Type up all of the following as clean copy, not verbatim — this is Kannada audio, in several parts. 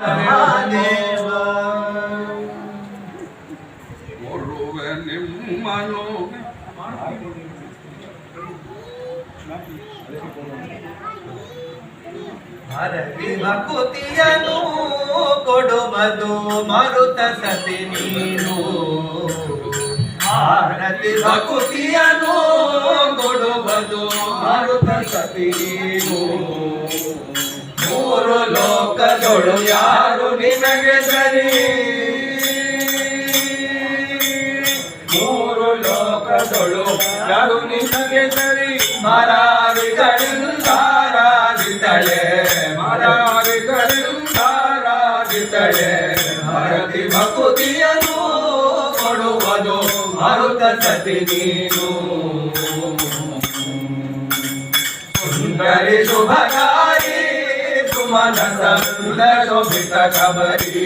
ಮಹಾದೇವ ಕೊಡುವೆ ನಿಮ್ಮನು ಭಾರತಿ ಭಕುತಿಯನು ಕೊಡುವುದು ಮರುತ ಸತಿ ನೀನು ಭಾರತಿ ಭಕುತಿಯನು ಕೊಡುವುದು ಮರುತ ಸತಿ ನೀನು ಮೂರು ಲೋಕದೊಳು ಯಾರು ನಿನಗೆ ಸರಿ ಮೂರು ಲೋಕದೊಳು ಯಾರು ನಿನಗೆ ಸರಿ ಮರಾರಿಗಳಿಂದಾರಾಧಿತಳೆ ಮರಾರಿಗಳಿಂದಾರಾಧಿತಳೆ ಭಾರತಿ ಭಕುತಿಯನು ಕೊಡುವುದು ಮರುತ ಸತಿ ನೀನು ಸುಂದರಿ ಶುಭಕಾರಿ ಸುಮನಸ ಶೋಭಿತ ಕಬರಿ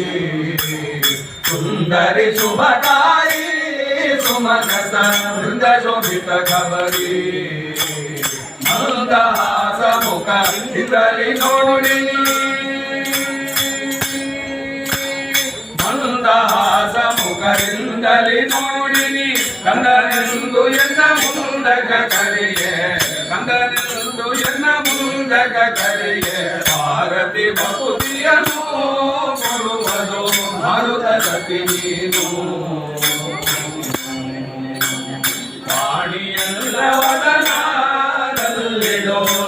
ಸುಂದರಿ ಶುಭಕಾರಿ ಸುಮನಸ ಶೋಭಿತ ಕಬರಿ ಮಂದಹಾಸ ಮುಖ ಇದರಲ್ಲಿ ನೋಡಿನಿ ಮಂದಹಾಸ ಮುಖದಿಂದಲಿ ನೋಡಿನಿ ಕಂದನೆಂದು ಎನ್ನ ಮುಂದಗ ಕರೆಯೇ ಕಂದನೆಂದು ಎನ್ನ ಮುಂದಗ ಕರೆಯೇ ಭಾರತಿ ಭಕುತಿಯನು ಕೊಡುವುದು ಮರುತ ಸತಿ ನೀನು ವಾಣಿಯಲ್ಲ ವದನದಲ್ಲಿಡೋ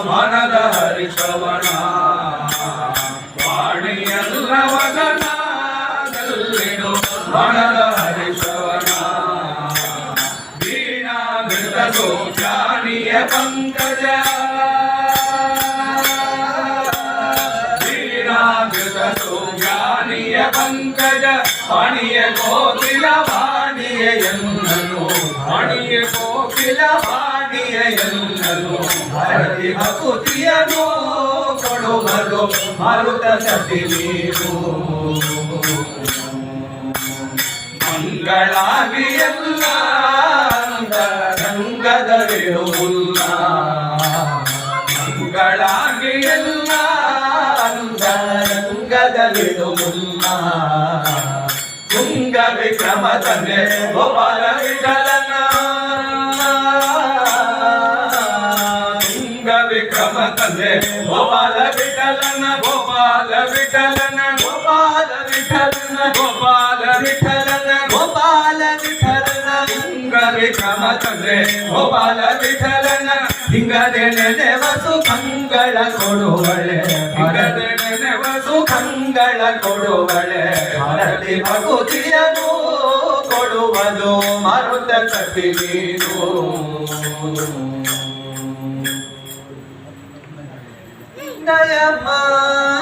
ಮನದ ಹರಿಶ್ರವಣ ವಾಣಿಯಲ್ಲ ವದನದಲ್ಲಿಡೋ ಮನದ ಹರಿಶ್ರವಣ ವೀಣಾಮೃತ ಸೋಚಾನಿಯ ಪಂಕಜ ವೀಣಾಮೃತ ಸೋಚಾನಿಯ ಪಂಕಜ ವಾಣಿಯ ಕೋಕಿಲ ವಾಣಿಯ ಎನ್ನನು ವಾಣಿಯ ಕೋಕಿಲ ವಾಣಿಯ ಎನ್ನನು ಭಾರತಿ ಭಕುತಿಯನು ಕೊಡುವುದು ಮರುತ ಸತಿ ನೀನು ಮಂಗಳಾಗಿ ಎಲ್ಲ ರಂಗದಲ್ಲಿಡುವುಲ್ಲ ಮಂಗಳಾಗಿ ಎಲ್ಲ ರಂಗದಲ್ಲಿಡುವುಲ್ಲ ತುಂಗ ವಿಕ್ರಮ ತಂದೆ ಗೋಪಾಲ ವಿಠಲನ ತುಂಗ ವಿಕ್ರಮ ತಂದೆ ಗೋಪಾಲ ವಿಠಲನ ಗೋಪಾಲ ವಿಠಲನ ಗೋಪಾಲ ವಿಠಲನ ಗೋಪಾಲ ವಿಠಲನ ಗೋಪಾಲ ವಿಠಲನ ತುಂಗ ವಿಕ್ರಮ ತಂದೆ ಗೋಪಾಲ ವಿಠಲನ ಹಿಂಗದೆ ನೆನೆವಸು ಕಂಗಳ ಕೊಡುವಳೆ ಹಿಂಗದೆ ನೆನೆವಸು ಕಂಗಳ ಕೊಡುವಳೆ ಭಾರತಿ ಭಕುತಿಯನು ಕೊಡುವುದು ಮರುತ ಸತಿ ನೀನು ದಯಮ್ಮ